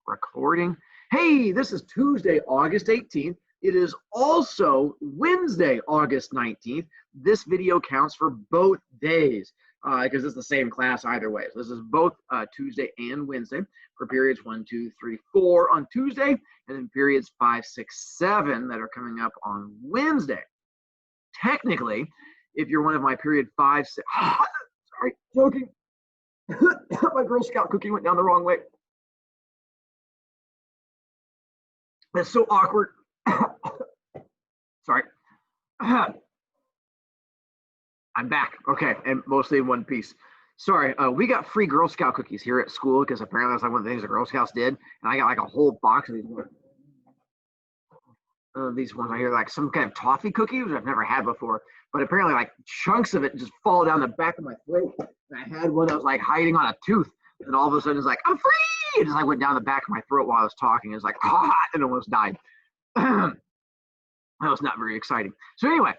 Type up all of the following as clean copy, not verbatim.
Recording. Hey, this is Tuesday, August 18th. It is also Wednesday, August 19th. This video counts for both days because it's the same class either way. So this is both Tuesday and Wednesday for periods 1, 2, 3, 4 on Tuesday, and then periods 5, 6, 7 that are coming up on Wednesday. Technically, if you're one of my period 5, 6, sorry, joking. My Girl Scout cookie went down the wrong way. That's so awkward. Sorry. I'm back. Okay, and mostly in one piece. Sorry, we got free Girl Scout cookies here at school because apparently that's like one of the things the Girl Scouts did, and I got like a whole box of these ones. I hear like some kind of toffee cookie, which I've never had before, but apparently like chunks of it just fall down the back of my throat. And I had one that was like hiding on a tooth, and all of a sudden it's like, I'm free! It just like went down the back of my throat while I was talking. It was like, and almost died. That was not very exciting. So anyway,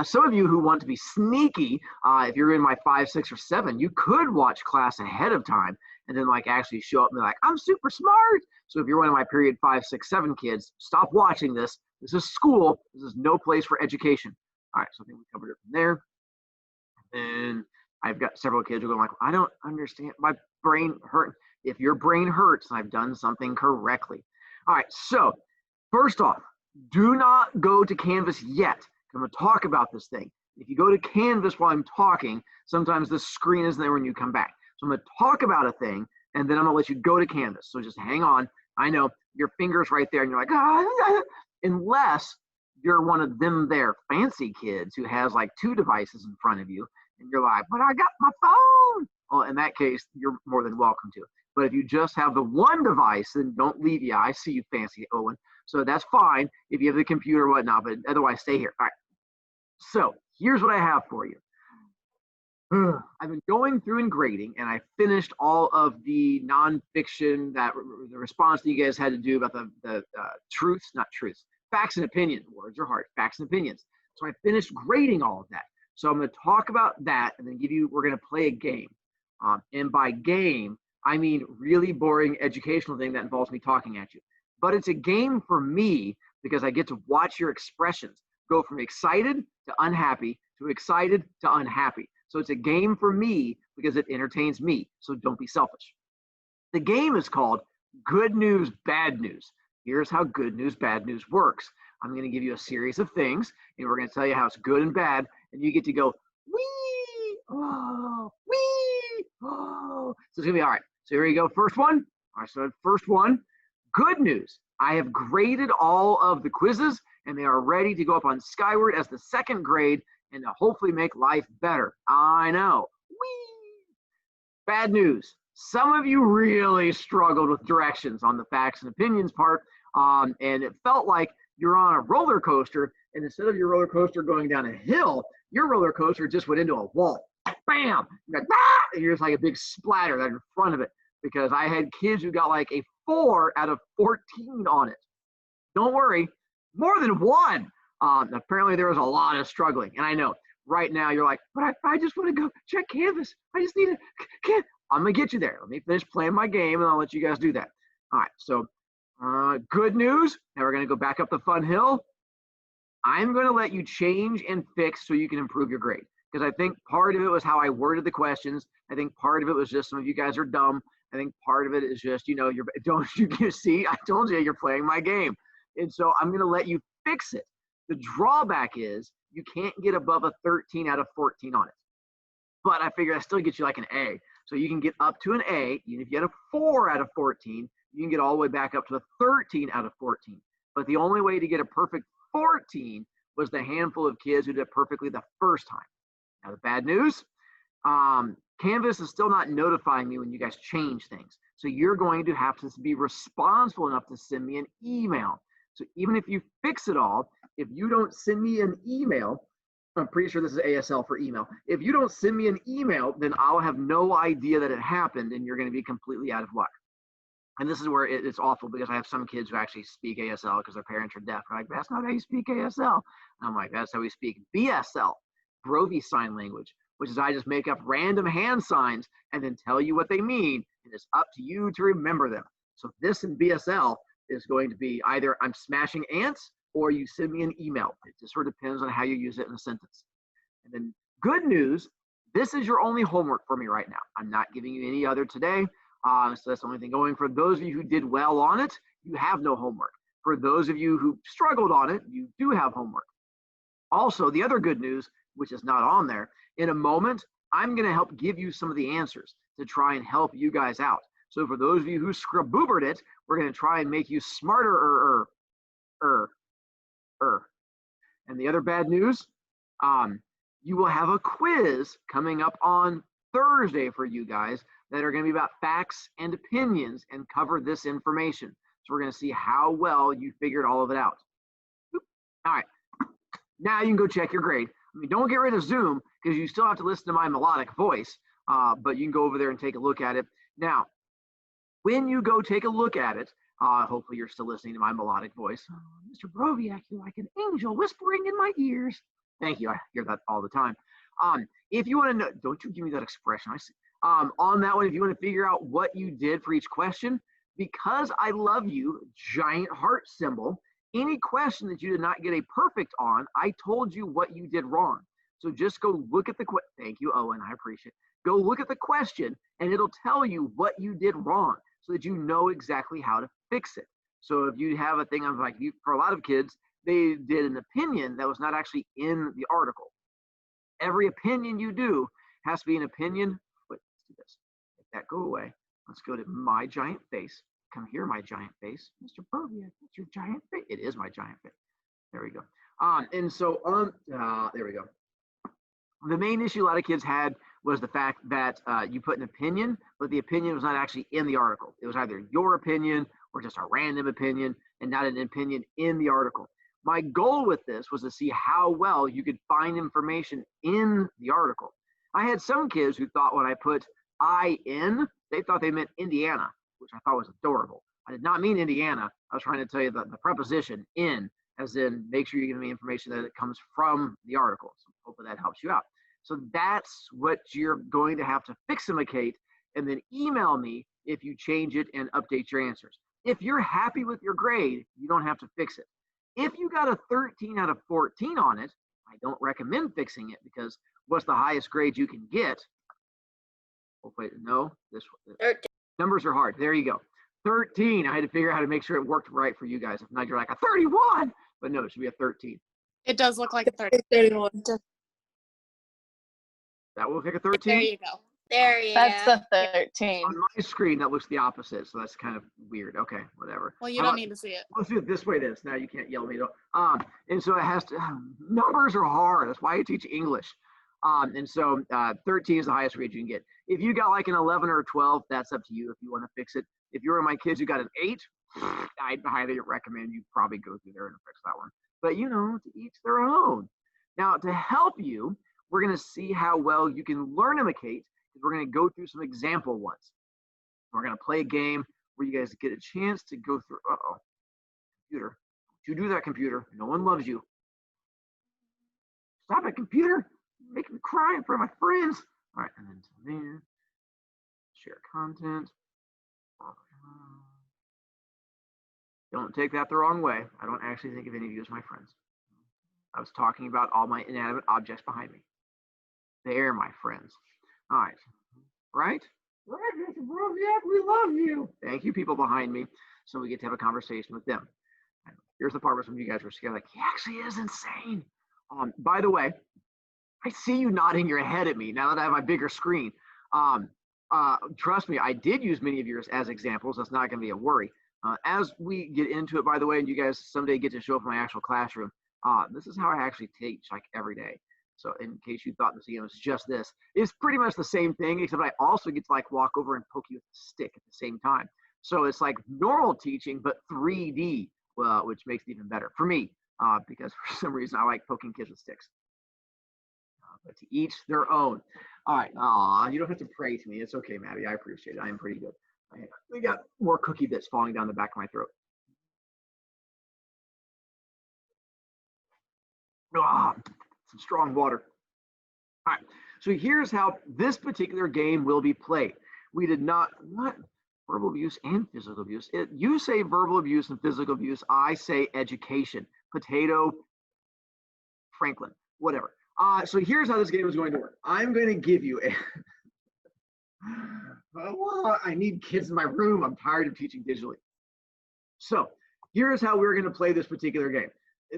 some of you who want to be sneaky, if you're in my 5, 6, or 7, you could watch class ahead of time and then like actually show up and be like, I'm super smart. So if you're one of my period 5, 6, 7 kids, stop watching this. This is school. This is no place for education. All right, so I think we covered it from there. And I've got several kids who are going like, I don't understand. My brain hurt. If your brain hurts, I've done something correctly. All right, so first off, do not go to Canvas yet. I'm going to talk about this thing. If you go to Canvas while I'm talking, sometimes the screen isn't there when you come back. So I'm going to talk about a thing, and then I'm going to let you go to Canvas. So just hang on. I know your finger's right there, and you're like, unless you're one of them there fancy kids who has like 2 devices in front of you, and you're like, but I got my phone. Well, in that case, you're more than welcome to. But if you just have the one device, then don't leave. Yeah, I see you, fancy Owen. So that's fine if you have the computer or whatnot, but otherwise stay here. All right. So here's what I have for you. I've been going through and grading, and I finished all of the nonfiction, that the response that you guys had to do about the facts and opinions. Words are hard, facts and opinions. So I finished grading all of that. So I'm going to talk about that and then we're going to play a game. And by game, I mean really boring educational thing that involves me talking at you. But it's a game for me because I get to watch your expressions go from excited to unhappy to excited to unhappy. So it's a game for me because it entertains me. So don't be selfish. The game is called Good News, Bad News. Here's how good news, bad news works. I'm going to give you a series of things, and we're going to tell you how it's good and bad, and you get to go, wee, oh, wee, oh. So it's going to be all right. So here you go. First one. All right, so first one, good news. I have graded all of the quizzes, and they are ready to go up on Skyward as the 2nd grade and to hopefully make life better. I know. Whee! Bad news. Some of you really struggled with directions on the facts and opinions part, and it felt like you're on a roller coaster, and instead of your roller coaster going down a hill, your roller coaster just went into a wall. Bam! You're like, ah! And here's like a big splatter right in front of it, because I had kids who got like a 4 out of 14 on it. Don't worry, more than 1. Apparently there was a lot of struggling, and I know right now you're like, but I just want to go check Canvas. I just need to. I'm gonna get you there. Let me finish playing my game, and I'll let you guys do that. All right. So, good news. Now we're gonna go back up the fun hill. I'm gonna let you change and fix so you can improve your grade, because I think part of it was how I worded the questions. I think part of it was just some of you guys are dumb. I think part of it is just, you see, I told you you're playing my game. And so I'm going to let you fix it. The drawback is you can't get above a 13 out of 14 on it. But I figure I still get you like an A. So you can get up to an A. Even if you had a 4 out of 14, you can get all the way back up to a 13 out of 14. But the only way to get a perfect 14 was the handful of kids who did perfectly the first time. Now the bad news, Canvas is still not notifying me when you guys change things. So you're going to have to be responsible enough to send me an email. So even if you fix it all, if you don't send me an email, I'm pretty sure this is ASL for email. If you don't send me an email, then I'll have no idea that it happened, and you're going to be completely out of luck. And this is where it's awful, because I have some kids who actually speak ASL because their parents are deaf. They're like, that's not how you speak ASL. And I'm like, that's how we speak BSL, Brovi Sign Language, which is I just make up random hand signs and then tell you what they mean, and it's up to you to remember them. So this in BSL is going to be either I'm smashing ants or you send me an email. It just sort of depends on how you use it in a sentence. And then good news, this is your only homework for me right now. I'm not giving you any other today. So that's the only thing going. For those of you who did well on it, you have no homework. For those of you who struggled on it, you do have homework. Also, the other good news, which is not on there, in a moment, I'm going to help give you some of the answers to try and help you guys out. So for those of you who scraboobered it, we're going to try and make you smarter. And the other bad news, you will have a quiz coming up on Thursday for you guys that are going to be about facts and opinions and cover this information. So we're going to see how well you figured all of it out. All right. Now you can go check your grade. I mean, don't get rid of Zoom because you still have to listen to my melodic voice, but you can go over there and take a look at it. Now, when you go take a look at it, hopefully you're still listening to my melodic voice. Oh, Mr. Broviak, you're like an angel whispering in my ears. Thank you. I hear that all the time. If you want to know, don't you give me that expression. I see. On that one, if you want to figure out what you did for each question, because I love you, giant heart symbol, any question that you did not get a perfect on, I told you what you did wrong. So just go look at the question. Thank you, Owen. I appreciate it. Go look at the question, and it'll tell you what you did wrong so that you know exactly how to fix it. So if you have a thing of like, for a lot of kids, they did an opinion that was not actually in the article. Every opinion you do has to be an opinion. Wait, let's do this. Make that go away. Let's go to my giant face. Come here, my giant face. Mr. Broviak, that's your giant face. It is my giant face. There we go. And so, there we go. The main issue a lot of kids had was the fact that you put an opinion, but the opinion was not actually in the article. It was either your opinion or just a random opinion and not an opinion in the article. My goal with this was to see how well you could find information in the article. I had some kids who thought when I put I in, they thought they meant Indiana, which I thought was adorable. I did not mean Indiana. I was trying to tell you the preposition in, as in make sure you give me information that it comes from the article. So hopefully that helps you out. So that's what you're going to have to fiximicate and then email me if you change it and update your answers. If you're happy with your grade, you don't have to fix it. If you got a 13 out of 14 on it, I don't recommend fixing it because what's the highest grade you can get? Oh, wait, no, this one. 13. Numbers are hard. There you go. 13. I had to figure out how to make sure it worked right for you guys. If not, you're like a 31. But no, it should be a 13. It does look like a 31. That will look like a 13? There you go. There you go. That's the 13. On my screen, that looks the opposite, so that's kind of weird. Okay, whatever. Well, you don't need to see it. Let's do it this way. Now you can't yell at me though. And so it has to. Numbers are hard. That's why I teach English. And so 13 is the highest grade you can get. If you got like an 11 or a 12, that's up to you if you want to fix it. If you're one of my kids who got an 8, I'd highly recommend you probably go through there and fix that one. But you know, to each their own. Now to help you, we're going to see how well you can learn-imicate. We're going to go through some example ones. We're going to play a game where you guys get a chance to go through. Computer. Don't you do that, computer. No one loves you. Stop it, computer. You're making me cry in front of my friends. All right, and then to there. Share content. Don't take that the wrong way. I don't actually think of any of you as my friends. I was talking about all my inanimate objects behind me. They're my friends. All right. Right? Right, Mr. Broviak, we love you. Thank you, people behind me. So we get to have a conversation with them. And here's the part where some of you guys were scared, like, he actually is insane. By the way, I see you nodding your head at me now that I have my bigger screen. Trust me, I did use many of yours as examples. That's not going to be a worry. As we get into it, by the way, and you guys someday get to show up in my actual classroom, this is how I actually teach like every day. So in case you thought the was just this, it's pretty much the same thing, except I also get to like walk over and poke you with a stick at the same time. So it's like normal teaching, but 3D, which makes it even better for me, because for some reason I like poking kids with sticks. But to each their own. All right, you don't have to pray to me. It's okay, Maddie. I appreciate it. I am pretty good. We got more cookie bits falling down the back of my throat. Some strong water. All right, so here's how this particular game will be played. We did not, what? verbal abuse and physical abuse. You say verbal abuse and physical abuse. I say education. Potato, Franklin, whatever. So here's how this game is going to work. I'm going to give you a. Oh, I need kids in my room. I'm tired of teaching digitally. So here's how we're going to play this particular game.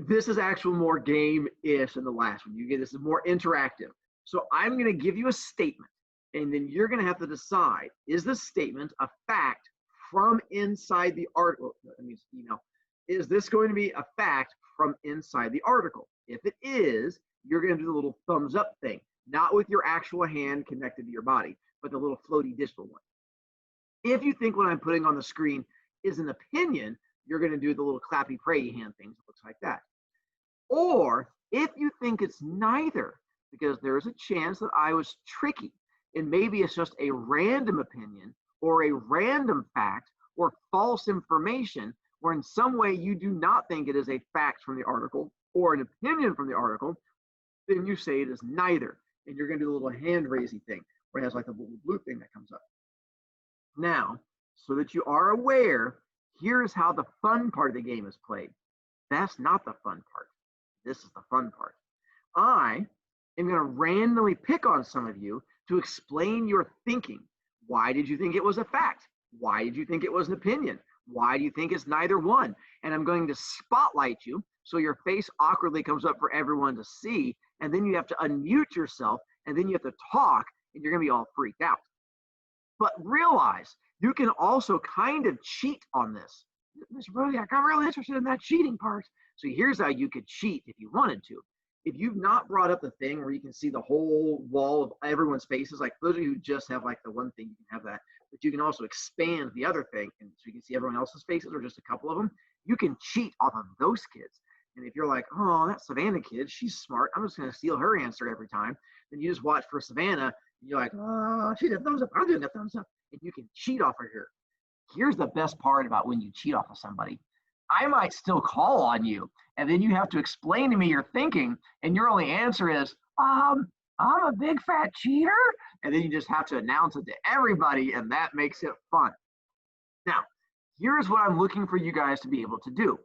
This is actual more game-ish than the last one. This is more interactive. So I'm going to give you a statement, and then you're going to have to decide, is this statement a fact from inside the article? That means email. Is this going to be a fact from inside the article? If it is, you're going to do the little thumbs up thing, not with your actual hand connected to your body, but the little floaty digital one. If you think what I'm putting on the screen is an opinion, you're going to do the little clappy prayy hand things. It looks like that. Or if you think it's neither, because there's a chance that I was tricky, and maybe it's just a random opinion or a random fact or false information, or in some way you do not think it is a fact from the article or an opinion from the article, then you say it is neither. And you're going to do a little hand raising thing where it has like a little blue thing that comes up. Now, so that you are aware, here's how the fun part of the game is played. That's not the fun part. This is the fun part. I am going to randomly pick on some of you to explain your thinking. Why did you think it was a fact? Why did you think it was an opinion? Why do you think it's neither one? And I'm going to spotlight you so your face awkwardly comes up for everyone to see, and then you have to unmute yourself, and then you have to talk, and you're going to be all freaked out. But realize you can also kind of cheat on this. Miss Brody, I got really interested in that cheating part. So here's how you could cheat if you wanted to. If you've not brought up the thing where you can see the whole wall of everyone's faces, like those of you who just have like the one thing, you can have that. But you can also expand the other thing, and so you can see everyone else's faces or just a couple of them. You can cheat off of those kids. And if you're like, oh, that Savannah kid, she's smart, I'm just going to steal her answer every time. Then you just watch for Savannah, and you're like, oh, she did a thumbs up, I'm doing a thumbs up. And you can cheat off of her. Here's the best part about when you cheat off of somebody. I might still call on you, and then you have to explain to me your thinking, and your only answer is, I'm a big fat cheater. And then you just have to announce it to everybody, and that makes it fun. Now, here's what I'm looking for you guys to be able to do.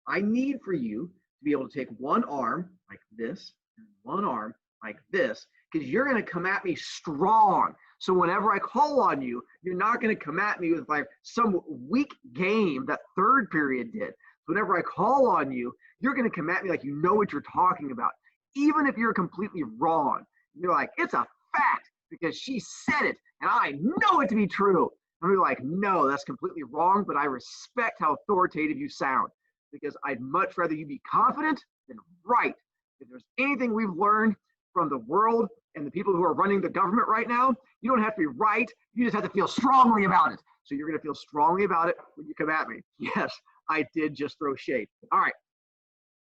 I need for you to be able to take one arm like this, and one arm like this, because you're going to come at me strong. So whenever I call on you, you're not going to come at me with like some weak game that third period did. So whenever I call on you, you're going to come at me like you know what you're talking about, even if you're completely wrong. You're like, it's a fact because she said it, and I know it to be true. And we're like, no, that's completely wrong, but I respect how authoritative you sound, because I'd much rather you be confident than right. If there's anything we've learned from the world and the people who are running the government right now, you don't have to be right. You just have to feel strongly about it. So you're going to feel strongly about it when you come at me. Yes, I did just throw shade. All right,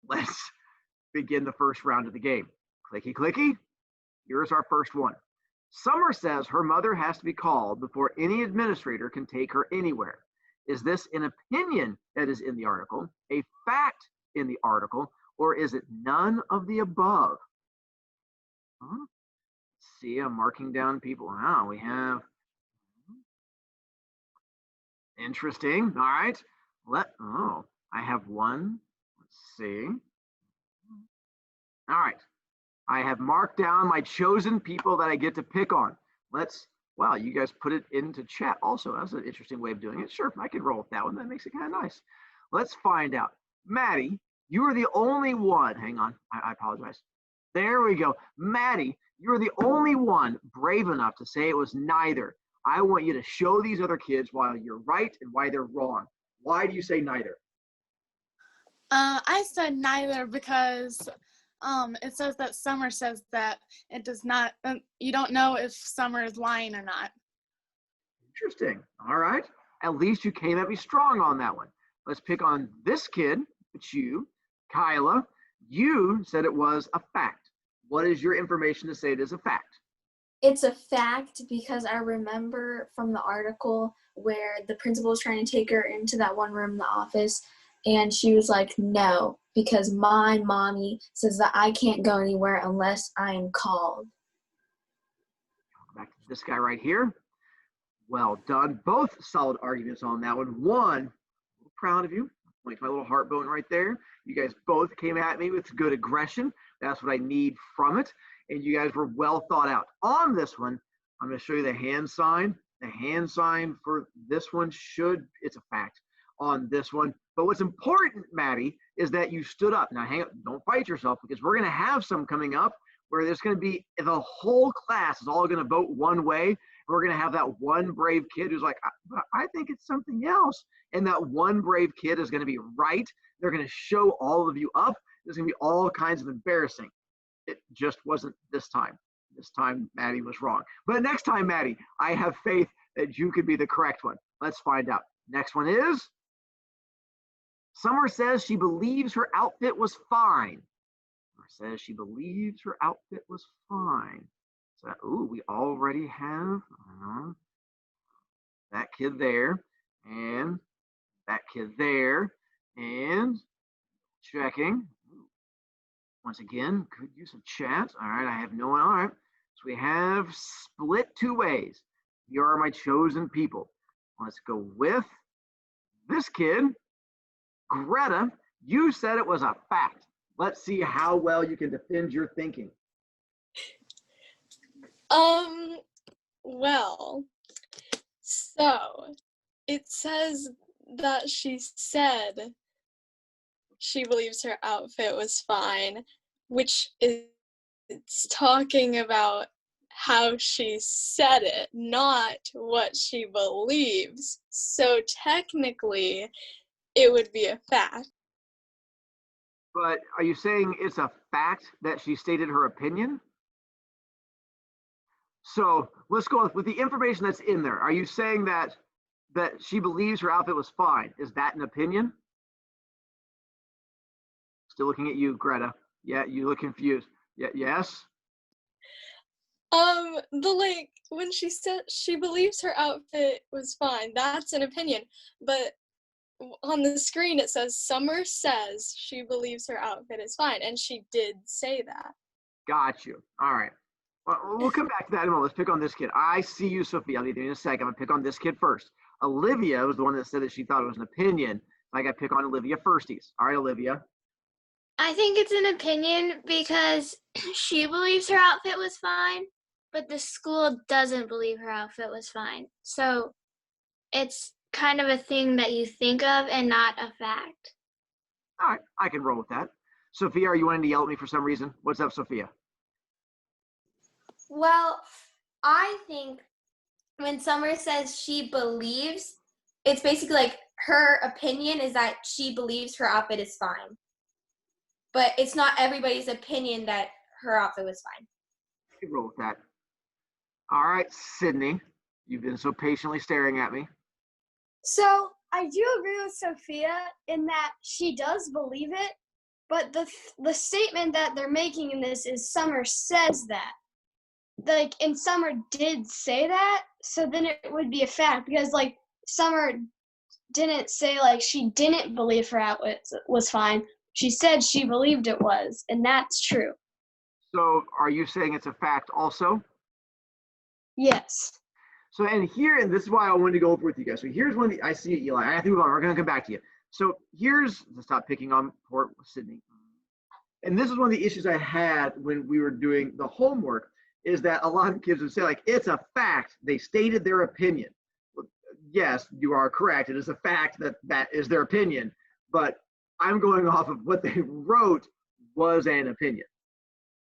let's begin the first round of the game. Clicky, clicky. Here's our first one. Summer says her mother has to be called before any administrator can take her anywhere. Is this an opinion that is in the article, a fact in the article, or is it none of the above? Huh? See, I'm marking down people. Wow, we have interesting. All right. I have one. Let's see. All right. I have marked down my chosen people that I get to pick on. Wow, you guys put it into chat also. That's an interesting way of doing it. Sure, I can roll with that one. That makes it kind of nice. Let's find out. Maddie, you are the only one. Hang on, I apologize. There we go. Maddie, you're the only one brave enough to say it was neither. I want you to show these other kids why you're right and why they're wrong. Why do you say neither? I said neither because it says that Summer says that it does not, you don't know if Summer is lying or not. Interesting. All right. At least you came at me strong on that one. Let's pick on this kid. It's you. Kyla, you said it was a fact. What is your information to say it is a fact? It's a fact because I remember from the article where the principal was trying to take her into that one room in the office, and she was like, no, because my mommy says that I can't go anywhere unless I am called. Back to this guy right here. Well done. Both solid arguments on that one. One, a little proud of you. Point my little heart bone right there. You guys both came at me with good aggression. That's what I need from it. And you guys were well thought out. On this one, I'm going to show you the hand sign. The hand sign for this one it's a fact on this one. But what's important, Maddie, is that you stood up. Now, hang up, don't fight yourself, because we're going to have some coming up where there's going to be the whole class is all going to vote one way. We're going to have that one brave kid who's like, I think it's something else. And that one brave kid is going to be right. They're going to show all of you up. There's going to be all kinds of embarrassing. It just wasn't this time. This time, Maddie was wrong. But next time, Maddie, I have faith that you could be the correct one. Let's find out. Next one is, Summer says she believes her outfit was fine. Summer says she believes her outfit was fine. So, we already have that kid there, and that kid there, and checking. Once again, good use of chat. All right, I have no one. All right, so we have split two ways. Here are my chosen people. Let's go with this kid, Greta. You said it was a fact. Let's see how well you can defend your thinking. Well, so it says that she said she believes her outfit was fine, which is talking about how she said it, not what she believes. So technically, it would be a fact. But are you saying it's a fact that she stated her opinion? So let's go with the information that's in there. Are you saying that she believes her outfit was fine? Is that an opinion? Still looking at you, Greta. Yeah, you look confused. Yeah, yes? When she said she believes her outfit was fine, that's an opinion. But on the screen it says Summer says she believes her outfit is fine, and she did say that. Got you. All right. Well, we'll come back to that in a moment. Let's pick on this kid. I see you, Sophia. I'll be there in a second. I'm going to pick on this kid first. Olivia was the one that said that she thought it was an opinion. I got to pick on Olivia firsties. All right, Olivia. I think it's an opinion because she believes her outfit was fine, but the school doesn't believe her outfit was fine. So it's kind of a thing that you think of and not a fact. All right, I can roll with that. Sophia, are you wanting to yell at me for some reason? What's up, Sophia? Well, I think when Summer says she believes, it's basically like her opinion is that she believes her outfit is fine. But it's not everybody's opinion that her outfit was fine. I can roll with that. All right, Sydney, you've been so patiently staring at me. So I do agree with Sophia in that she does believe it, but the statement that they're making in this is Summer says that. And Summer did say that, so then it would be a fact, because Summer didn't say she didn't believe her outfit was fine. She said she believed it was, and that's true. So are you saying it's a fact also? Yes. So, and this is why I wanted to go over with you guys. So here's one, I see it, Eli. I have to move on. We're going to come back to you. So let's stop picking on poor Sydney. And this is one of the issues I had when we were doing the homework, is that a lot of kids would say, it's a fact. They stated their opinion. Well, yes, you are correct. It is a fact that is their opinion. But I'm going off of what they wrote was an opinion.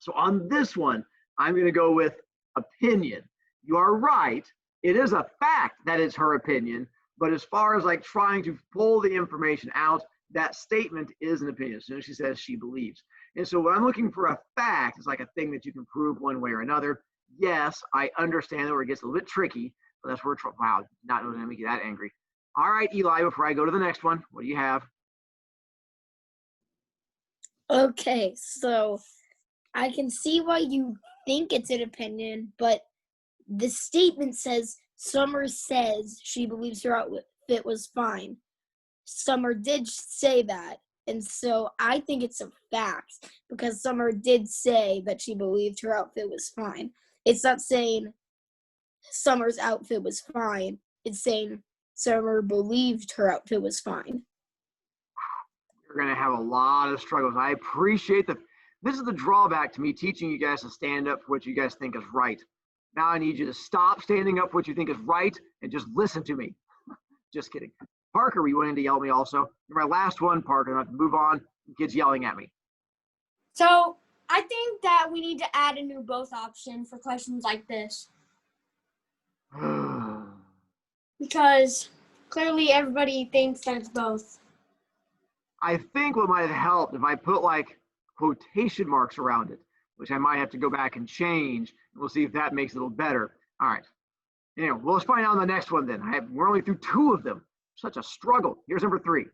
So on this one, I'm going to go with opinion. You are right. It is a fact that it's her opinion. But as far as trying to pull the information out, that statement is an opinion. As soon as she says she believes. And so when I'm looking for a fact, it's a thing that you can prove one way or another. Yes, I understand where it gets a little bit tricky, but that's where wow, not going to make you that angry. All right, Eli, before I go to the next one, what do you have? Okay, so I can see why you think it's an opinion, but the statement says Summer says she believes her outfit was fine. Summer did say that, and so I think it's a fact because Summer did say that she believed her outfit was fine. It's not saying Summer's outfit was fine. It's saying Summer believed her outfit was fine. You're going to have a lot of struggles. I appreciate this is the drawback to me teaching you guys to stand up for what you guys think is right. Now I need you to stop standing up for what you think is right and just listen to me. Just kidding. Parker, were you wanting to yell at me also? You're my last one, Parker. I have to move on. Kids yelling at me. So I think that we need to add a new both option for questions like this. Because clearly everybody thinks that it's both. I think what might have helped if I put like quotation marks around it, which I might have to go back and change. And we'll see if that makes it a little better. All right. Anyway, we'll find out on the next one then. We're only through 2 of them. Such a struggle. Here's number 3.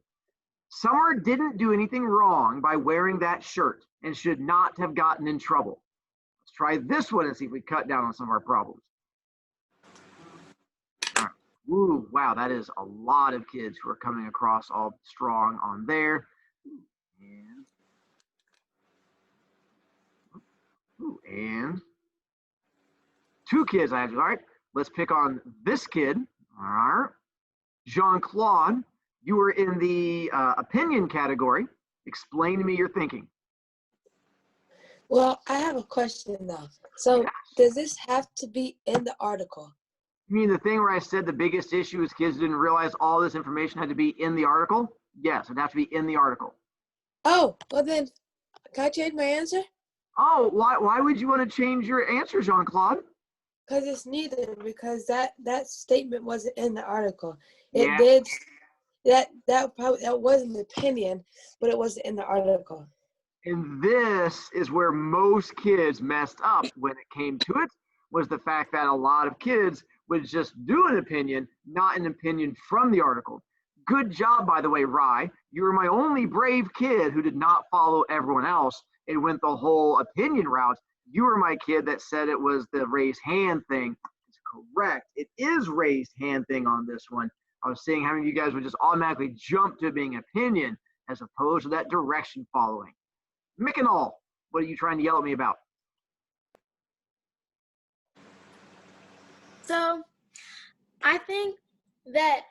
Summer didn't do anything wrong by wearing that shirt and should not have gotten in trouble. Let's try this one and see if we cut down on some of our problems. All right. Ooh, wow, that is a lot of kids who are coming across all strong on there. And 2 kids I have. All right, let's pick on this kid. All right. Jean-Claude, you were in the opinion category. Explain to me your thinking. Well, I have a question though. So Yes. does this have to be in the article? You mean the thing where I said the biggest issue is kids didn't realize all this information had to be in the article? Yes, it'd have to be in the article. Oh, well then, can I change my answer? Oh, why would you want to change your answer, Jean-Claude? Because it's neither, because that statement wasn't in the article. It Yeah. did, that was an opinion, but it wasn't in the article. And this is where most kids messed up when it came to it, was the fact that a lot of kids would just do an opinion, not an opinion from the article. Good job, by the way, Rye. You were my only brave kid who did not follow everyone else and went the whole opinion route. You were my kid that said it was the raised hand thing. It's correct. It is raised hand thing on this one. I was saying how many of you guys would just automatically jump to being opinion as opposed to that direction following. Mick and all, what are you trying to yell at me about? So I think that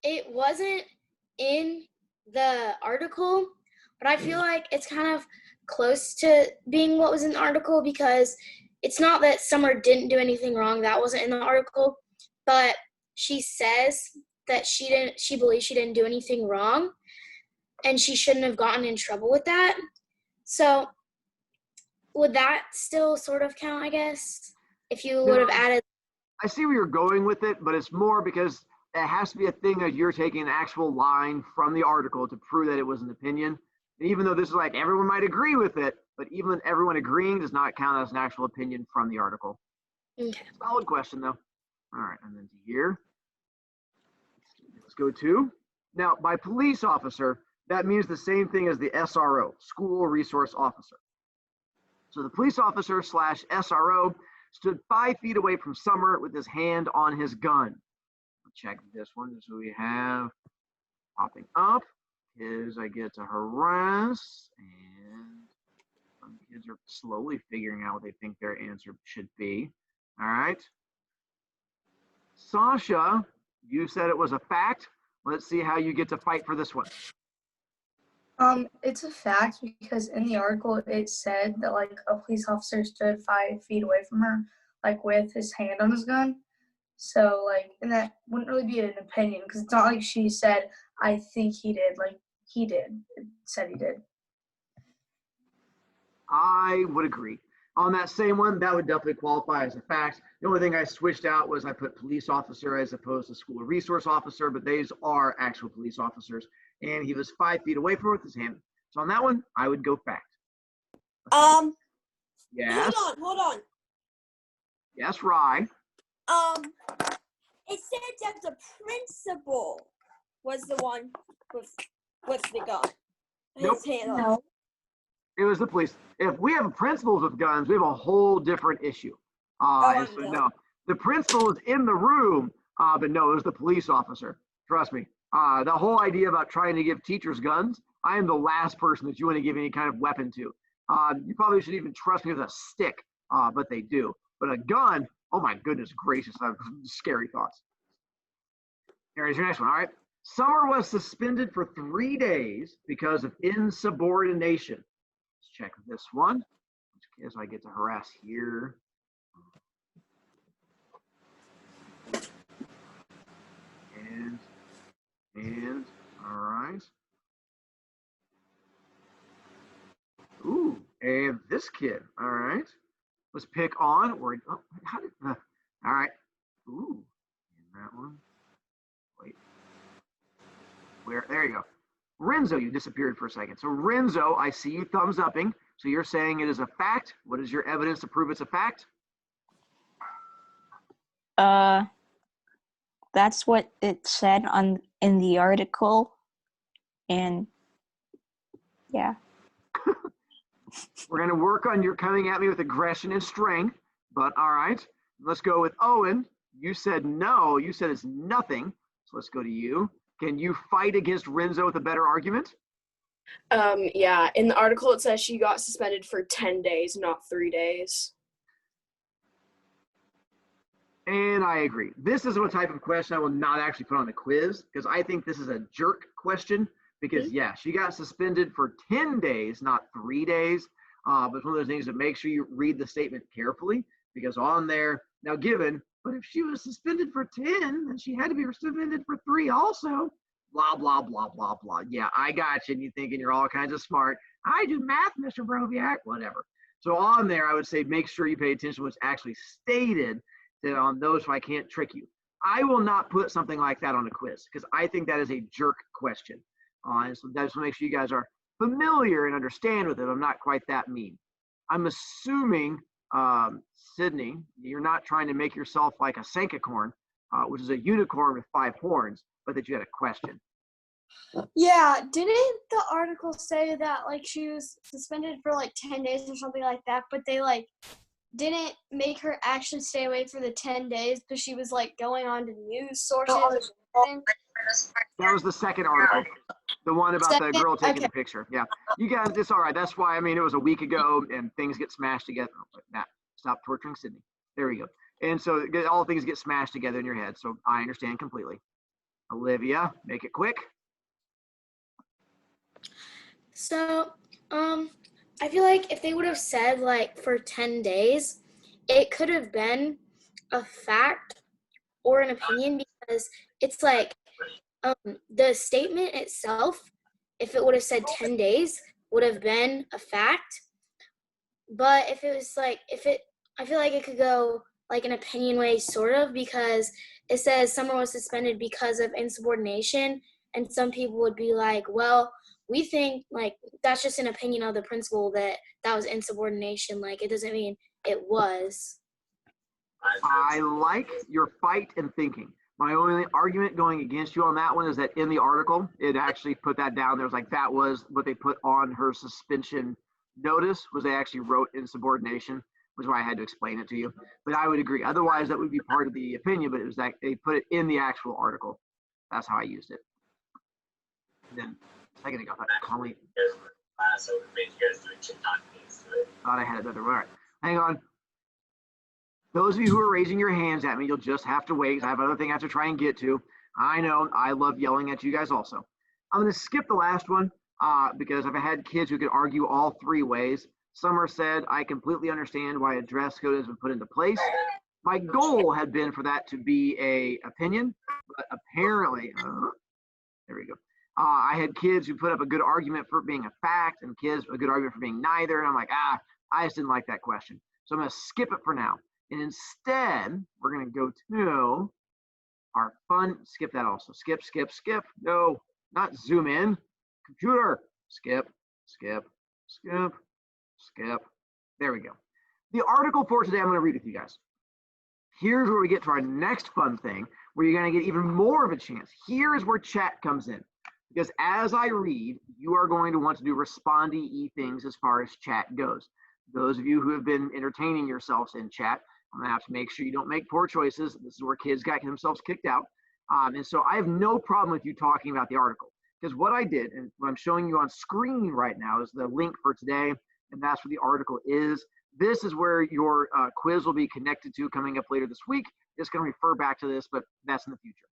it wasn't in the article, but I feel like it's kind of close to being what was in the article, because it's not that Summer didn't do anything wrong. That wasn't in the article, but she says that she believes she didn't do anything wrong and she shouldn't have gotten in trouble with that. So would that still sort of count, I guess, if you would have added? I see where you're going with it, but it's more because it has to be a thing that you're taking an actual line from the article to prove that it was an opinion. And even though this is like everyone might agree with it, but even everyone agreeing does not count as an actual opinion from the article. Okay. Solid question though. All right, and then to here. Let's go to, now by police officer, that means the same thing as the SRO, school resource officer. So the police officer / SRO stood 5 feet away from Summer with his hand on his gun. Check this one. So we have popping up. Kids I get to harass, and some kids are slowly figuring out what they think their answer should be. All right. Sasha, you said it was a fact. Let's see how you get to fight for this one. It's a fact because in the article it said that like a police officer stood 5 feet away from her, like with his hand on his gun. So like, and that wouldn't really be an opinion because it's not like she said, I think he did. Like he did. It said he did. I would agree. On that same one, that would definitely qualify as a fact. The only thing I switched out was I put police officer as opposed to school resource officer, but these are actual police officers. And he was 5 feet away from her with his hand. So on that one, I would go fact. Yes. Hold on. Yes, Rye. It said that the principal was the one with the gun. Nope. His hand on. No. It was the police. If we have principals with guns, we have a whole different issue. So no, the principal is in the room, but no, it was the police officer. Trust me. The whole idea about trying to give teachers guns, I am the last person that you want to give any kind of weapon to. You probably should even trust me with a stick, but they do. But a gun, Oh my goodness gracious, I have scary thoughts. Here's your next one. All right. Summer was suspended for 3 days because of insubordination. Let's check this one. Which kids I get to harass here? And all right. Ooh, and this kid. All right. Let's pick on or how did all right. Ooh, and that one. Wait. Where there you go. Renzo, you disappeared for a second. So Renzo, I see you thumbs upping. So you're saying it is a fact. What is your evidence to prove it's a fact? That's what it said in the article, and yeah. We're going to work on your coming at me with aggression and strength, but all right. Let's go with Owen. You said no. You said it's nothing. So let's go to you. Can you fight against Renzo with a better argument? Yeah, in the article it says she got suspended for 10 days, not 3 days. And I agree. This is what type of question I will not actually put on the quiz because I think this is a jerk question because, yeah, she got suspended for 10 days, not 3 days. But it's one of those things that make sure you read the statement carefully because on there, now given, but if she was suspended for 10, then she had to be suspended for 3 also. Blah, blah, blah, blah, blah. Yeah, I got you. And you thinking you're all kinds of smart. I do math, Mr. Broviak, whatever. So on there, I would say make sure you pay attention to what's actually stated on those so I can't trick you. I will not put something like that on a quiz because I think that is a jerk question. And so that's to make sure you guys are familiar and understand with it. I'm not quite that mean. I'm assuming, Sydney, you're not trying to make yourself like a Sankacorn, which is a unicorn with 5 horns, but that you had a question. Yeah, didn't the article say that like she was suspended for like 10 days or something like that, but they like didn't make her actually stay away for the 10 days because she was like going on to news sources or something? That was the second article, the one about the girl taking the picture. Yeah, you guys, it's all right. That's why, I mean, it was a week ago and things get smashed together. Nah, stop torturing Sydney. There we go. And so all things get smashed together in your head. So I understand completely. Olivia, make it quick. So, I feel like if they would have said like for 10 days, it could have been a fact or an opinion because it's like the statement itself, if it would have said 10 days, would have been a fact. But if it was like, I feel like it could go like an opinion way, sort of, because it says someone was suspended because of insubordination. And some people would be like, well, we think like that's just an opinion of the principal that was insubordination. Like it doesn't mean it was. I like your fight and thinking. My only argument going against you on that one is that in the article, it actually put that down. There was like, that was what they put on her suspension notice, was they actually wrote insubordination, which is why I had to explain it to you. But I would agree. Otherwise, that would be part of the opinion, but it was like they put it in the actual article. That's how I used it. And then a second ago, I thought calling. Thought I had another word. Hang on. Those of you who are raising your hands at me, you'll just have to wait. I have another thing I have to try and get to. I know I love yelling at you guys also. I'm going to skip the last one because I've had kids who could argue all 3 ways. Summer said, I completely understand why a dress code has been put into place. My goal had been for that to be a opinion, but apparently, there we go. I had kids who put up a good argument for it being a fact and kids a good argument for being neither. And I'm like, I just didn't like that question. So I'm going to skip it for now. And instead, we're going to go to our fun, skip that also. Skip, skip, skip. No, not zoom in. Computer. Skip, skip, skip, skip. There we go. The article for today, I'm going to read with you guys. Here's where we get to our next fun thing, where you're going to get even more of a chance. Here is where chat comes in. Because as I read, you are going to want to do respondee things as far as chat goes. Those of you who have been entertaining yourselves in chat, I'm going to have to make sure you don't make poor choices. This is where kids got themselves kicked out. And so I have no problem with you talking about the article. Because what I did, and what I'm showing you on screen right now, is the link for today. And that's where the article is. This is where your quiz will be connected to coming up later this week. It's going to refer back to this, but that's in the future.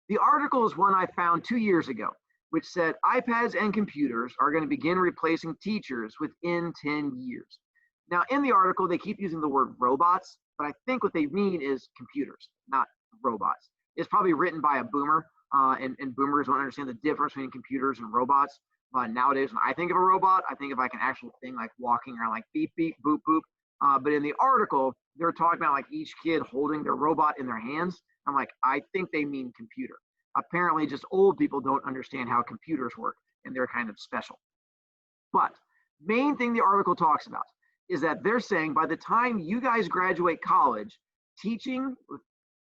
The article is one I found 2 years ago, which said iPads and computers are going to begin replacing teachers within 10 years. Now, in the article, they keep using the word robots, but I think what they mean is computers, not robots. It's probably written by a boomer, and boomers don't understand the difference between computers and robots. But nowadays, when I think of a robot, I think of like an actual thing like walking around like beep, beep, boop, boop. But in the article, they're talking about like each kid holding their robot in their hands. I'm like, I think they mean computer. Apparently, just old people don't understand how computers work, and they're kind of special. But main thing the article talks about is that they're saying by the time you guys graduate college, teaching with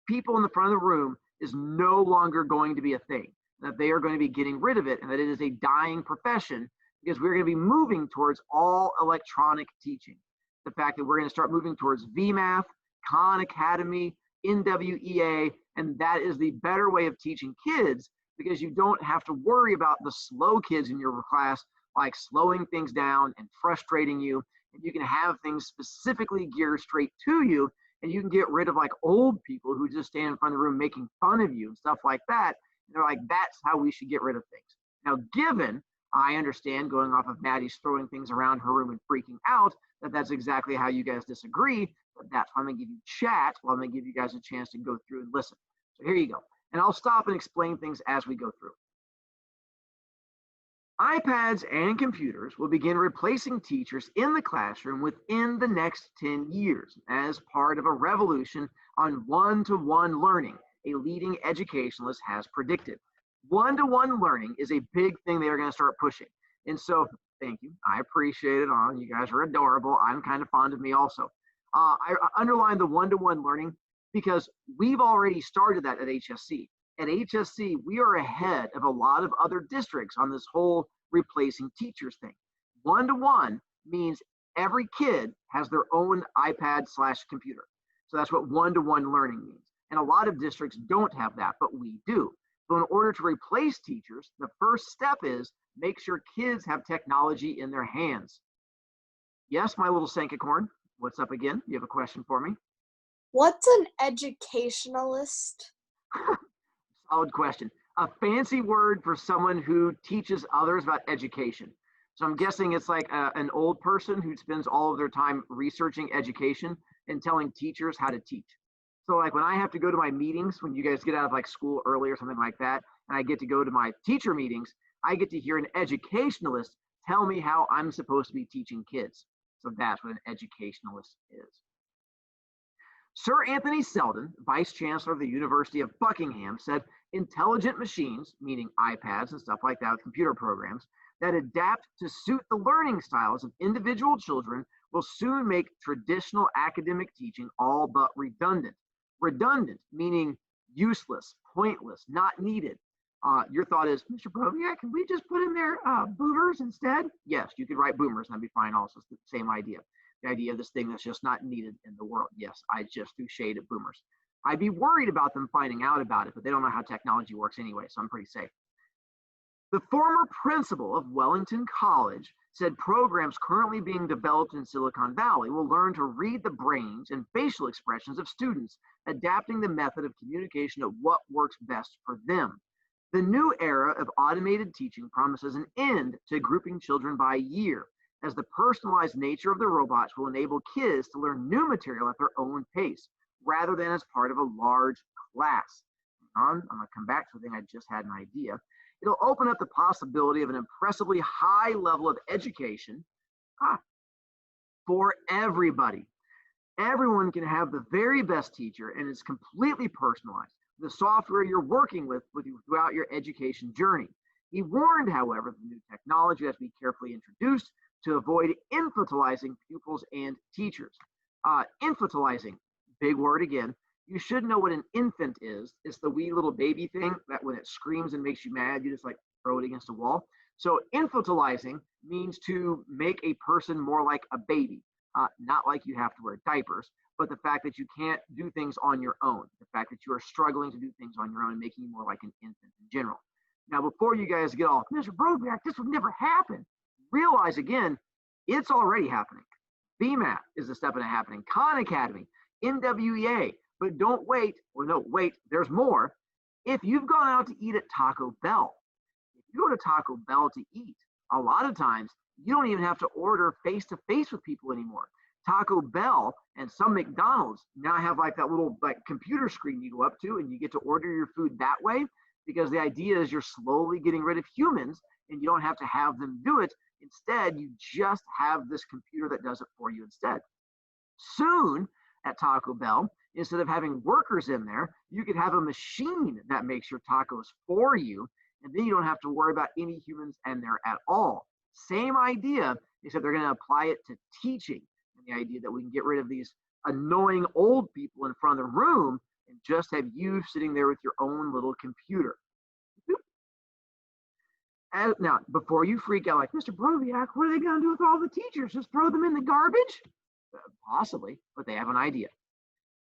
people in the front of the room is no longer going to be a thing. That they are going to be getting rid of it, and that it is a dying profession because we're going to be moving towards all electronic teaching. The fact that we're going to start moving towards VMath, Khan Academy, NWEA, and that is the better way of teaching kids because you don't have to worry about the slow kids in your class like slowing things down and frustrating you, and you can have things specifically geared straight to you, and you can get rid of like old people who just stand in front of the room making fun of you and stuff like that. They're like, that's how we should get rid of things. Now, given I understand going off of Maddie's throwing things around her room and freaking out, that that's exactly how you guys disagree, but that's why I'm going to give you chat, while I'm going to give you guys a chance to go through and listen. So here you go. And I'll stop and explain things as we go through. iPads and computers will begin replacing teachers in the classroom within the next 10 years as part of a revolution on one-to-one learning, a leading educationalist has predicted. One-to-one learning is a big thing they are going to start pushing. And so, thank you. I appreciate it. You guys are adorable. I'm kind of fond of me also. I underline the one-to-one learning because we've already started that at HSC. At HSC, we are ahead of a lot of other districts on this whole replacing teachers thing. One-to-one means every kid has their own iPad/computer. So that's what one-to-one learning means. And a lot of districts don't have that, but we do. So in order to replace teachers, the first step is make sure kids have technology in their hands. Yes, my little Sankacorn, what's up again? You have a question for me? What's an educationalist? Solid question. A fancy word for someone who teaches others about education. So I'm guessing it's like an old person who spends all of their time researching education and telling teachers how to teach. So like when I have to go to my meetings, when you guys get out of like school early or something like that, and I get to go to my teacher meetings, I get to hear an educationalist tell me how I'm supposed to be teaching kids. So that's what an educationalist is. Sir Anthony Selden, Vice Chancellor of the University of Buckingham, said intelligent machines, meaning iPads and stuff like that with computer programs, that adapt to suit the learning styles of individual children will soon make traditional academic teaching all but redundant. Redundant, meaning useless, pointless, not needed. Your thought is, Mr. Broviak, can we just put in there boomers instead? Yes, you could write boomers, and that'd be fine also. It's the same idea. The idea of this thing that's just not needed in the world. Yes, I just threw shade at boomers. I'd be worried about them finding out about it, but they don't know how technology works anyway, so I'm pretty safe. The former principal of Wellington College said programs currently being developed in Silicon Valley will learn to read the brains and facial expressions of students, adapting the method of communication to what works best for them. The new era of automated teaching promises an end to grouping children by year, as the personalized nature of the robots will enable kids to learn new material at their own pace, rather than as part of a large class. I'm going to come back to the thing I just had an idea. It'll open up the possibility of an impressively high level of education for everybody. Everyone can have the very best teacher, and it's completely personalized. The software you're working with you throughout your education journey. He warned, however, that the new technology has to be carefully introduced to avoid infantilizing pupils and teachers. Infantilizing, big word again. You should know what an infant is. It's the wee little baby thing that when it screams and makes you mad, you just like throw it against a wall. So infantilizing means to make a person more like a baby, not like you have to wear diapers, but the fact that you can't do things on your own, the fact that you are struggling to do things on your own and making you more like an infant in general. Now, before you guys get all, Mr. Broviak, this would never happen. Realize again, it's already happening. BMAT is a step in it happening. Khan Academy, NWEA. But don't wait. Well, no, wait. There's more. If you've gone out to eat at Taco Bell, if you go to Taco Bell to eat, a lot of times you don't even have to order face to face with people anymore. Taco Bell and some McDonald's now have like that little like computer screen you go up to and you get to order your food that way, because the idea is you're slowly getting rid of humans and you don't have to have them do it. Instead, you just have this computer that does it for you instead. Soon at Taco Bell, instead of having workers in there, you could have a machine that makes your tacos for you, and then you don't have to worry about any humans in there at all. Same idea, except they're going to apply it to teaching, and the idea that we can get rid of these annoying old people in front of the room and just have you sitting there with your own little computer. And now, before you freak out like, Mr. Broviak, what are they going to do with all the teachers? Just throw them in the garbage? Possibly, but they have an idea.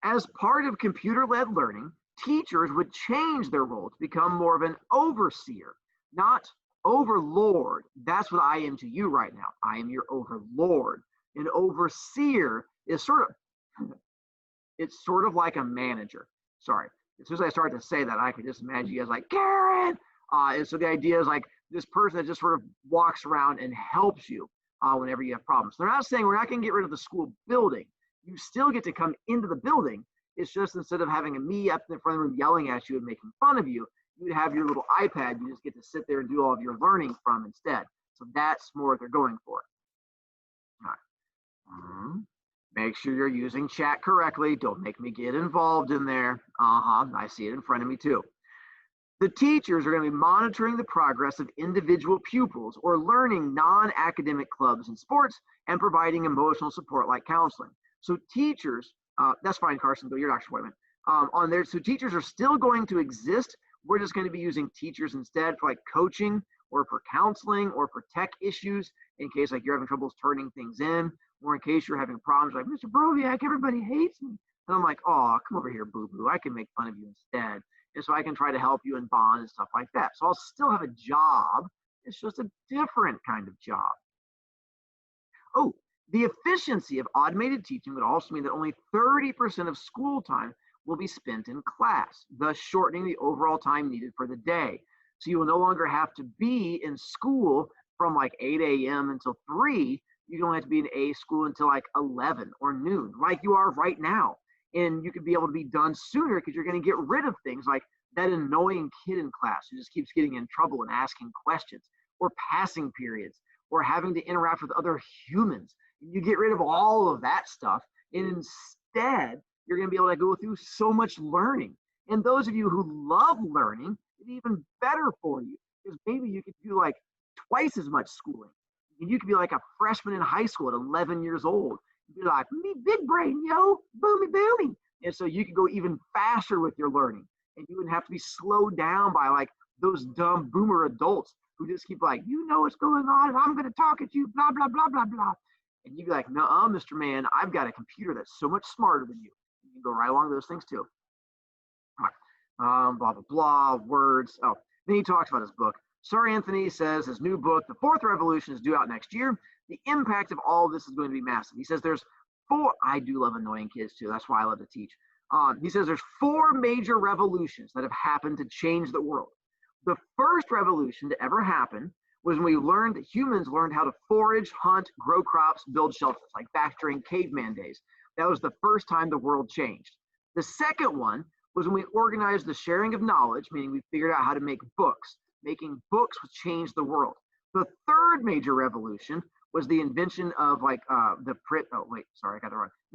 As part of computer-led learning, teachers would change their role to become more of an overseer, not overlord. That's what I am to you right now. I am your overlord. An overseer is it's sort of like a manager. Sorry. As soon as I started to say that, I could just imagine you guys like, Karen! And so the idea is like this person that just sort of walks around and helps you whenever you have problems. They're not saying we're not going to get rid of the school building. You still get to come into the building. It's just instead of having a me up in the front of the room yelling at you and making fun of you, you would have your little iPad. You just get to sit there and do all of your learning from instead. So that's more what they're going for. All right. Make sure you're using chat correctly. Don't make me get involved in there. I see it in front of me too. The teachers are going to be monitoring the progress of individual pupils or learning non-academic clubs and sports and providing emotional support like counseling. So teachers, that's fine, Carson, go your doctor's appointment. On there, so teachers are still going to exist. We're just going to be using teachers instead for like coaching or for counseling or for tech issues in case like you're having troubles turning things in, or in case you're having problems like, Mr. Broviak, everybody hates me. And I'm like, oh, come over here, boo-boo. I can make fun of you instead. And so I can try to help you and bond and stuff like that. So I'll still have a job. It's just a different kind of job. Oh, the efficiency of automated teaching would also mean that only 30% of school time will be spent in class, thus shortening the overall time needed for the day. So you will no longer have to be in school from like 8 a.m. until 3. You don't have to be in a school until like 11 or noon, like you are right now. And you could be able to be done sooner because you're going to get rid of things like that annoying kid in class who just keeps getting in trouble and asking questions, or passing periods, or having to interact with other humans. You get rid of all of that stuff, and instead, you're going to be able to go through so much learning. And those of you who love learning, it's even better for you, because maybe you could do like twice as much schooling. You could be like a freshman in high school at 11 years old. You'd be like, me big brain, yo, boomy boomy. And so you could go even faster with your learning. And you wouldn't have to be slowed down by like those dumb boomer adults who just keep like, you know what's going on, and I'm going to talk at you, blah, blah, blah, blah, blah. And you'd be like, nuh-uh, Mr. Man, I've got a computer that's so much smarter than you. You can go right along those things too. All right. Blah, blah, blah, words. Oh, then he talks about his book. Sir Anthony says his new book, The Fourth Revolution, is due out next year. The impact of all of this is going to be massive. He says there's 4, I do love annoying kids too. That's why I love to teach. He says there's 4 major revolutions that have happened to change the world. The first revolution to ever happen was when humans learned how to forage, hunt, grow crops, build shelters, like back during caveman days. That was the first time the world changed. The second one was when we organized the sharing of knowledge, meaning we figured out how to make books. Making books would change the world. The third major revolution was the invention of like the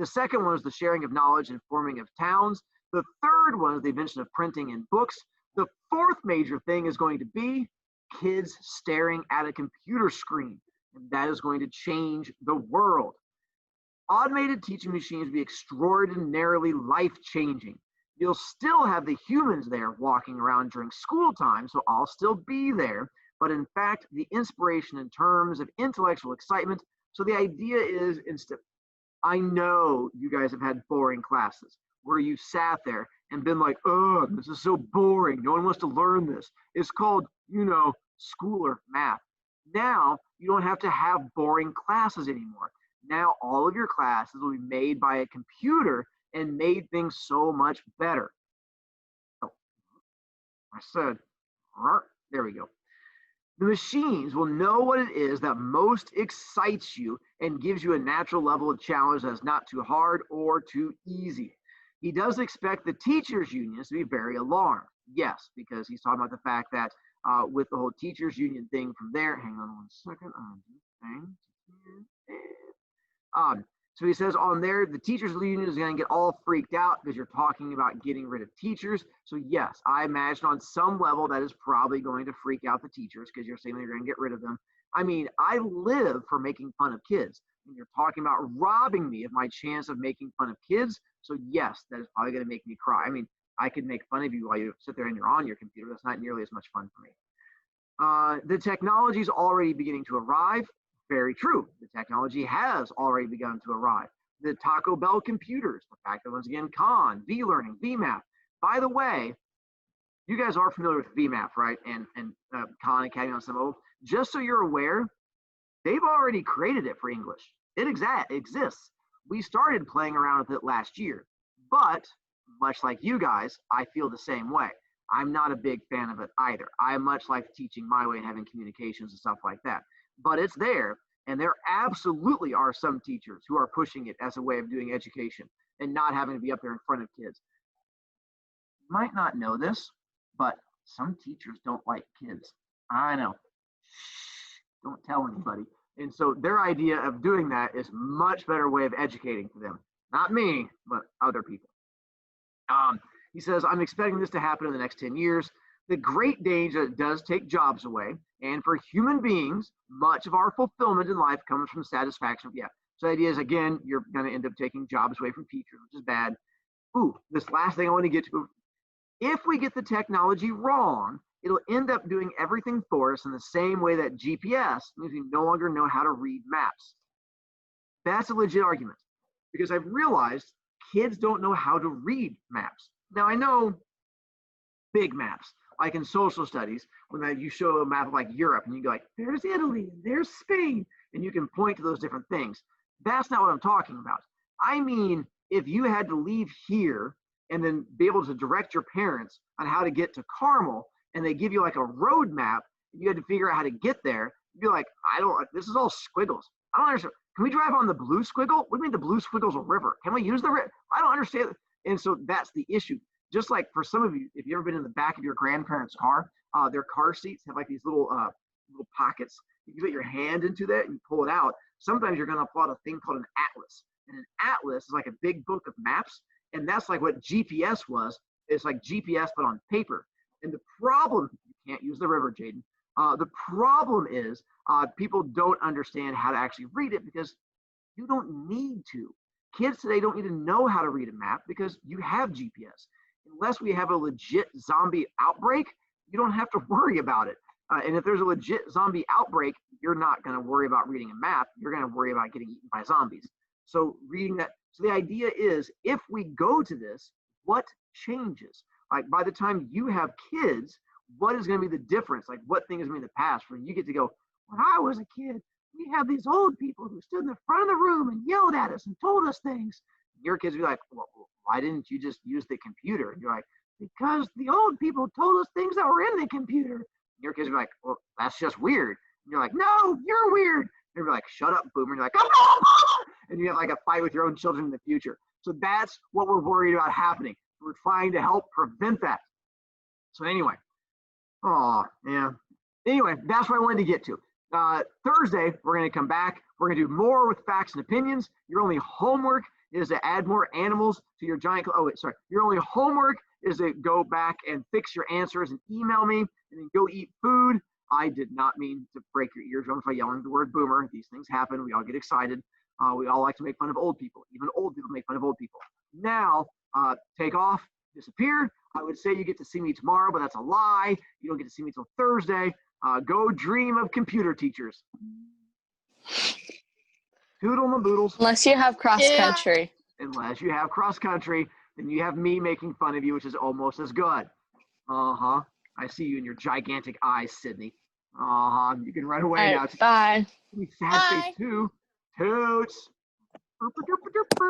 second one was the sharing of knowledge and forming of towns. The third one is the invention of printing and books. The fourth major thing is going to be kids staring at a computer screen, and that is going to change the world. Automated teaching machines will be extraordinarily life-changing. You'll still have the humans there walking around during school time, so I'll still be there. But in fact, the inspiration in terms of intellectual excitement. So the idea is, I know you guys have had boring classes where you sat there and been like, oh, this is so boring. No one wants to learn this. It's called, school or math. Now, you don't have to have boring classes anymore. Now all of your classes will be made by a computer and made things so much better. Oh, I said, there we go. The machines will know what it is that most excites you and gives you a natural level of challenge that's not too hard or too easy. He does expect the teachers' unions to be very alarmed. Yes, because he's talking about the fact that with the whole teachers' union thing from there, hang on one second. So he says on there, the teachers union is going to get all freaked out because you're talking about getting rid of teachers. So yes, I imagine on some level that is probably going to freak out the teachers because you're saying that you're going to get rid of them. I mean, I live for making fun of kids. And you're talking about robbing me of my chance of making fun of kids. So yes, that is probably going to make me cry. I mean, I could make fun of you while you sit there and you're on your computer. That's not nearly as much fun for me. The technology is already beginning to arrive. Very true. The technology has already begun to arrive. The Taco Bell computers, the fact that once again, Khan, V-Learning, VMAP. By the way, you guys are familiar with VMAP, right? And Khan Academy on some old. Just so you're aware, they've already created it for English. It exists. We started playing around with it last year, but much like you guys, I feel the same way. I'm not a big fan of it either. I much like teaching my way and having communications and stuff like that. But it's there, and there absolutely are some teachers who are pushing it as a way of doing education and not having to be up there in front of kids. You might not know this, but some teachers don't like kids. I know. Shh, don't tell anybody. And so their idea of doing that is much better way of educating for them. Not me, but other people. He says, I'm expecting this to happen in the next 10 years. The great danger that does take jobs away. And for human beings, much of our fulfillment in life comes from satisfaction. Yeah. So the idea is, again, you're going to end up taking jobs away from teachers, which is bad. Ooh, this last thing I want to get to. If we get the technology wrong, it'll end up doing everything for us in the same way that GPS means we no longer know how to read maps. That's a legit argument because I've realized kids don't know how to read maps. Now, I know big maps, like in social studies, when you show a map of like Europe and you go like, there's Italy, and there's Spain, and you can point to those different things. That's not what I'm talking about. I mean, if you had to leave here and then be able to direct your parents on how to get to Carmel, and they give you like a road map, and you had to figure out how to get there, you'd be like, this is all squiggles. I don't understand. Can we drive on the blue squiggle? What do you mean the blue squiggle's a river? Can we use the river? I don't understand. And so that's the issue. Just like for some of you, if you've ever been in the back of your grandparents' car, their car seats have like these little pockets. You can put your hand into that and you pull it out. Sometimes you're going to pull out a thing called an atlas. And an atlas is like a big book of maps. And that's like what GPS was. It's like GPS, but on paper. And the problem, you can't use the river, Jaden. The problem is people don't understand how to actually read it because you don't need to. Kids today don't need to know how to read a map because you have GPS. Unless we have a legit zombie outbreak, you don't have to worry about it. And if there's a legit zombie outbreak, you're not going to worry about reading a map. You're going to worry about getting eaten by zombies. So reading that. So the idea is, if we go to this, what changes? Like by the time you have kids, what is going to be the difference? Like what thing is going to be the past where you get to go, when I was a kid, we have these old people who stood in the front of the room and yelled at us and told us things. Your kids will be like, well, why didn't you just use the computer? And you're like, because the old people told us things that were in the computer. And your kids will be like, well, that's just weird. And you're like, no, you're weird. And you're like, shut up, boomer. And you're like, oh! And you have like a fight with your own children in the future. So that's what we're worried about happening. We're trying to help prevent that. So anyway, Anyway, that's what I wanted to get to. Thursday, we're going to come back. We're going to do more with facts and opinions. Your only homework is to add more animals to your giant. Your only homework is to go back and fix your answers and email me and then go eat food. I did not mean to break your eardrums by yelling the word boomer. These things happen. We all get excited. We all like to make fun of old people. Even old people make fun of old people. Now, take off, disappear. I would say you get to see me tomorrow, but that's a lie. You don't get to see me till Thursday. Go dream of computer teachers. Toodle my boodles. Unless you have cross country. Unless you have cross country, then you have me making fun of you, which is almost as good. I see you in your gigantic eyes, Sydney. You can run away now. Bye. Sad face too. Toots. Boop-a-doop-a-doop-a.